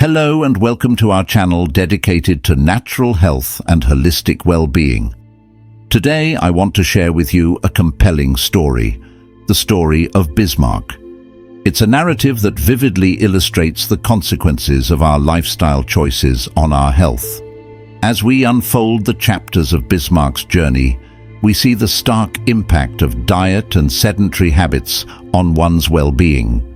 Hello and welcome to our channel dedicated to natural health and holistic well-being. Today I want to share with you a compelling story, the story of Bismarck. It's a narrative that vividly illustrates the consequences of our lifestyle choices on our health. As we unfold the chapters of Bismarck's journey, we see the stark impact of diet and sedentary habits on one's well-being.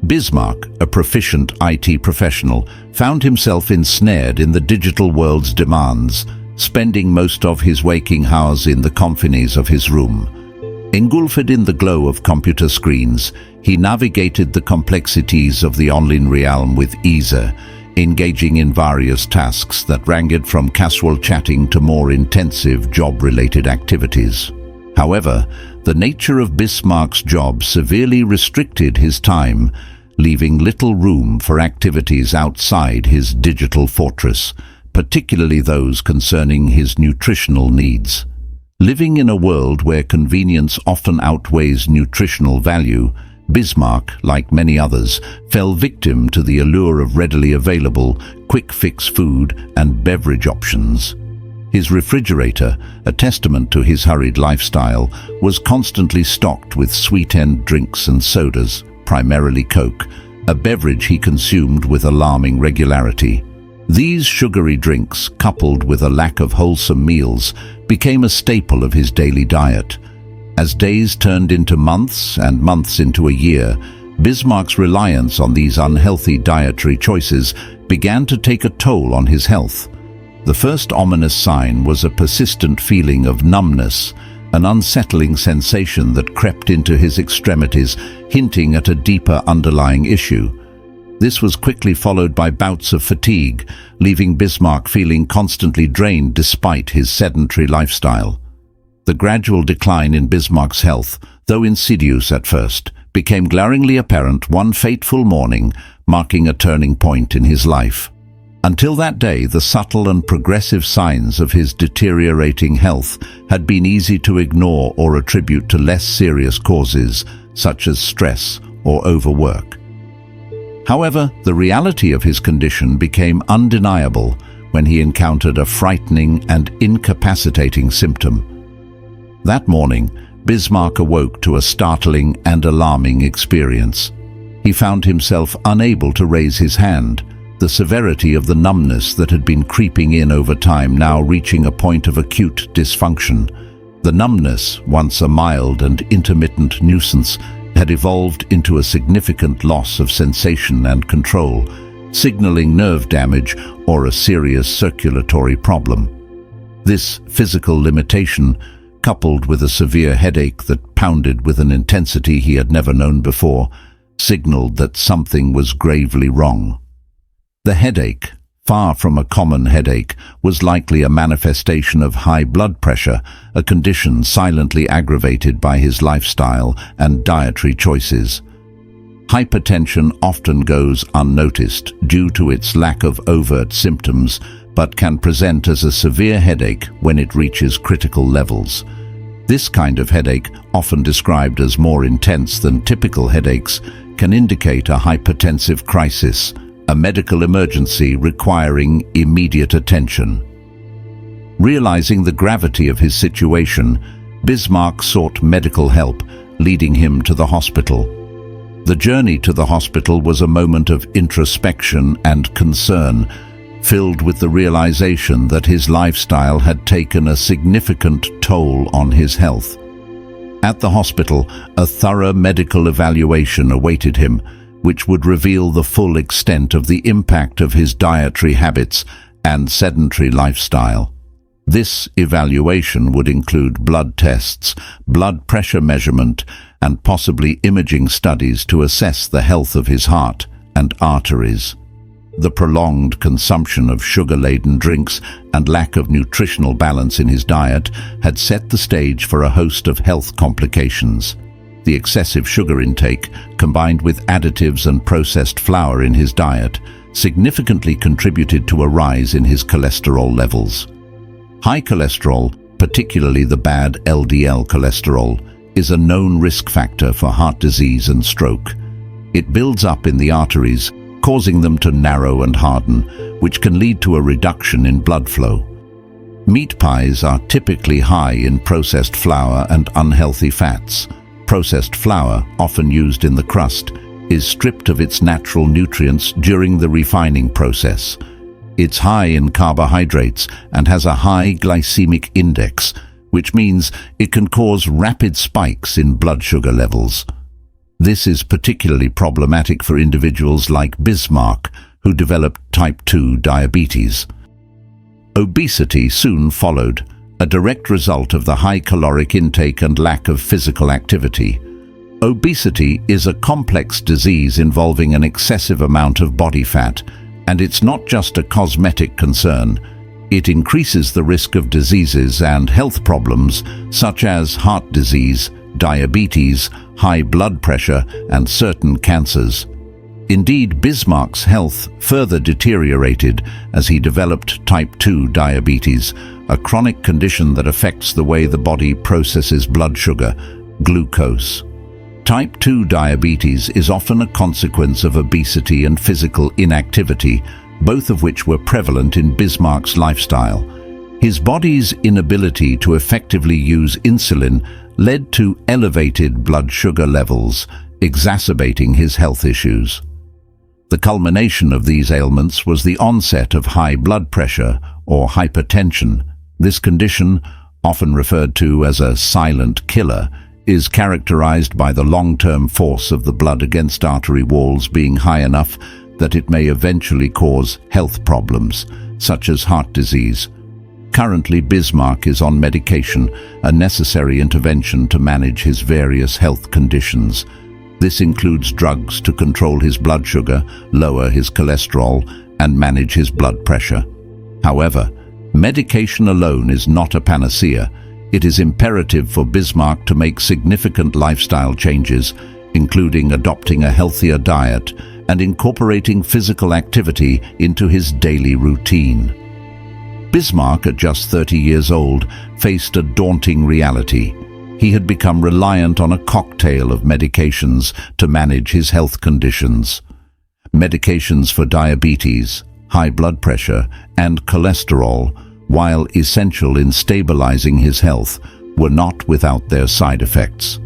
Bismarck, a proficient IT professional, found himself ensnared in the digital world's demands, spending most of his waking hours in the confines of his room. Engulfed in the glow of computer screens, he navigated the complexities of the online realm with ease, engaging in various tasks that ranged from casual chatting to more intensive job-related activities. However, the nature of Bismarck's job severely restricted his time, leaving little room for activities outside his digital fortress, particularly those concerning his nutritional needs. Living in a world where convenience often outweighs nutritional value, Bismarck, like many others, fell victim to the allure of readily available, quick-fix food and beverage options. His refrigerator, a testament to his hurried lifestyle, was constantly stocked with sweetened drinks and sodas, primarily Coke, a beverage he consumed with alarming regularity. These sugary drinks, coupled with a lack of wholesome meals, became a staple of his daily diet. As days turned into months and months into a year, Bismarck's reliance on these unhealthy dietary choices began to take a toll on his health. The first ominous sign was a persistent feeling of numbness, an unsettling sensation that crept into his extremities, hinting at a deeper underlying issue. This was quickly followed by bouts of fatigue, leaving Bismarck feeling constantly drained despite his sedentary lifestyle. The gradual decline in Bismarck's health, though insidious at first, became glaringly apparent one fateful morning, marking a turning point in his life. Until that day, the subtle and progressive signs of his deteriorating health had been easy to ignore or attribute to less serious causes, such as stress or overwork. However, the reality of his condition became undeniable when he encountered a frightening and incapacitating symptom. That morning, Bismarck awoke to a startling and alarming experience. He found himself unable to raise his hand, the severity of the numbness that had been creeping in over time now reaching a point of acute dysfunction. The numbness, once a mild and intermittent nuisance, had evolved into a significant loss of sensation and control, signaling nerve damage or a serious circulatory problem. This physical limitation, coupled with a severe headache that pounded with an intensity he had never known before, signaled that something was gravely wrong. The headache, far from a common headache, was likely a manifestation of high blood pressure, a condition silently aggravated by his lifestyle and dietary choices. Hypertension often goes unnoticed due to its lack of overt symptoms, but can present as a severe headache when it reaches critical levels. This kind of headache, often described as more intense than typical headaches, can indicate a hypertensive crisis, a medical emergency requiring immediate attention. Realizing the gravity of his situation, Bismarck sought medical help, leading him to the hospital. The journey to the hospital was a moment of introspection and concern, filled with the realization that his lifestyle had taken a significant toll on his health. At the hospital, a thorough medical evaluation awaited him, which would reveal the full extent of the impact of his dietary habits and sedentary lifestyle. This evaluation would include blood tests, blood pressure measurement, and possibly imaging studies to assess the health of his heart and arteries. The prolonged consumption of sugar-laden drinks and lack of nutritional balance in his diet had set the stage for a host of health complications. The excessive sugar intake, combined with additives and processed flour in his diet, significantly contributed to a rise in his cholesterol levels. High cholesterol, particularly the bad LDL cholesterol, is a known risk factor for heart disease and stroke. It builds up in the arteries, causing them to narrow and harden, which can lead to a reduction in blood flow. Meat pies are typically high in processed flour and unhealthy fats. Processed flour, often used in the crust, is stripped of its natural nutrients during the refining process. It's high in carbohydrates and has a high glycemic index, which means it can cause rapid spikes in blood sugar levels. This is particularly problematic for individuals like Bismarck, who developed type 2 diabetes. Obesity soon followed, a direct result of the high caloric intake and lack of physical activity. Obesity is a complex disease involving an excessive amount of body fat, and it's not just a cosmetic concern. It increases the risk of diseases and health problems such as heart disease, diabetes, high blood pressure, and certain cancers. Indeed, Bismarck's health further deteriorated as he developed type 2 diabetes, a chronic condition that affects the way the body processes blood sugar, glucose. Type 2 diabetes is often a consequence of obesity and physical inactivity, both of which were prevalent in Bismarck's lifestyle. His body's inability to effectively use insulin led to elevated blood sugar levels, exacerbating his health issues. The culmination of these ailments was the onset of high blood pressure or hypertension. This condition, often referred to as a silent killer, is characterized by the long-term force of the blood against artery walls being high enough that it may eventually cause health problems, such as heart disease. Currently, Bismarck is on medication, a necessary intervention to manage his various health conditions. This includes drugs to control his blood sugar, lower his cholesterol, and manage his blood pressure. However, medication alone is not a panacea. It is imperative for Bismarck to make significant lifestyle changes, including adopting a healthier diet and incorporating physical activity into his daily routine. Bismarck, at just 30 years old, faced a daunting reality. He had become reliant on a cocktail of medications to manage his health conditions. Medications for diabetes, high blood pressure, and cholesterol, while essential in stabilizing his health, were not without their side effects.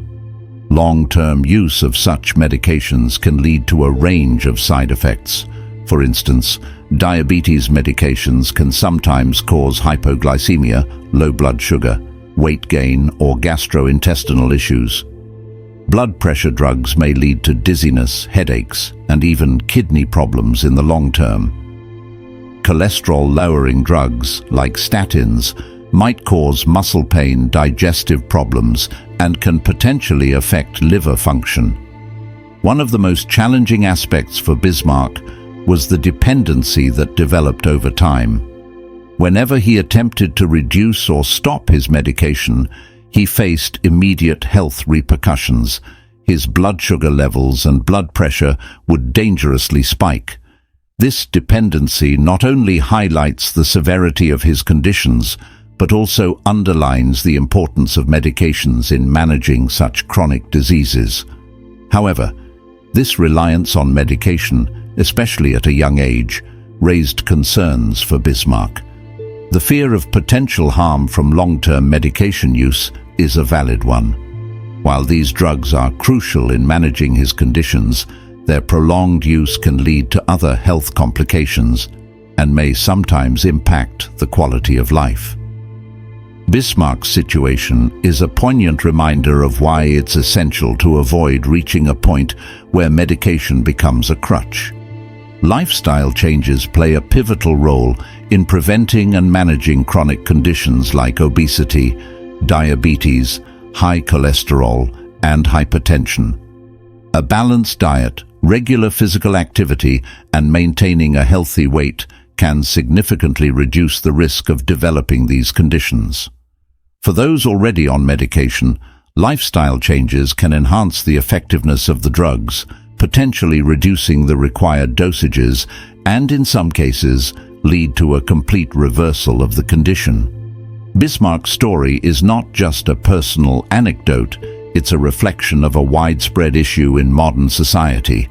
Long-term use of such medications can lead to a range of side effects. For instance, diabetes medications can sometimes cause hypoglycemia, low blood sugar, weight gain, or gastrointestinal issues. Blood pressure drugs may lead to dizziness, headaches, and even kidney problems in the long term. Cholesterol-lowering drugs, like statins, might cause muscle pain, digestive problems, and can potentially affect liver function. One of the most challenging aspects for Bismarck was the dependency that developed over time. Whenever he attempted to reduce or stop his medication, he faced immediate health repercussions. His blood sugar levels and blood pressure would dangerously spike. This dependency not only highlights the severity of his conditions, but also underlines the importance of medications in managing such chronic diseases. However, this reliance on medication, especially at a young age, raised concerns for Bismarck. The fear of potential harm from long-term medication use is a valid one. While these drugs are crucial in managing his conditions, their prolonged use can lead to other health complications and may sometimes impact the quality of life. Bismarck's situation is a poignant reminder of why it's essential to avoid reaching a point where medication becomes a crutch. Lifestyle changes play a pivotal role in preventing and managing chronic conditions like obesity, diabetes, high cholesterol, and hypertension. A balanced diet, regular physical activity, and maintaining a healthy weight can significantly reduce the risk of developing these conditions. For those already on medication, lifestyle changes can enhance the effectiveness of the drugs, potentially reducing the required dosages and, in some cases, lead to a complete reversal of the condition. Bismarck's story is not just a personal anecdote, it's a reflection of a widespread issue in modern society.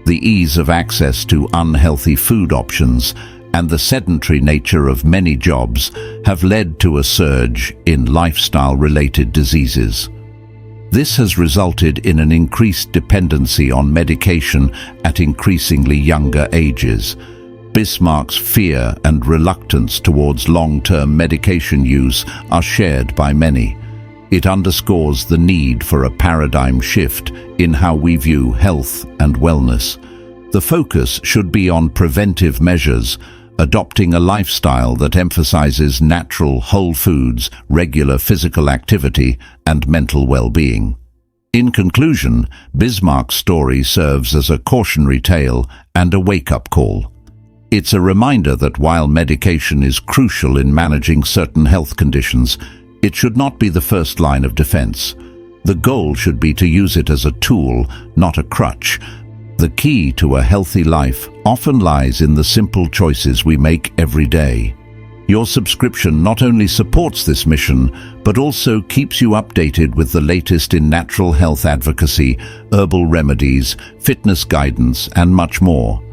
The ease of access to unhealthy food options and the sedentary nature of many jobs have led to a surge in lifestyle-related diseases. This has resulted in an increased dependency on medication at increasingly younger ages. Bismarck's fear and reluctance towards long-term medication use are shared by many. It underscores the need for a paradigm shift in how we view health and wellness. The focus should be on preventive measures, adopting a lifestyle that emphasizes natural whole foods, regular physical activity, and mental well-being. In conclusion, Bismarck's story serves as a cautionary tale and a wake-up call. It's a reminder that while medication is crucial in managing certain health conditions, it should not be the first line of defense. The goal should be to use it as a tool, not a crutch. The key to a healthy life often lies in the simple choices we make every day. Your subscription not only supports this mission, but also keeps you updated with the latest in natural health advocacy, herbal remedies, fitness guidance, and much more.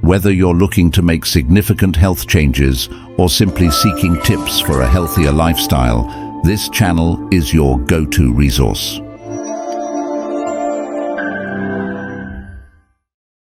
Whether you're looking to make significant health changes or simply seeking tips for a healthier lifestyle, this channel is your go-to resource.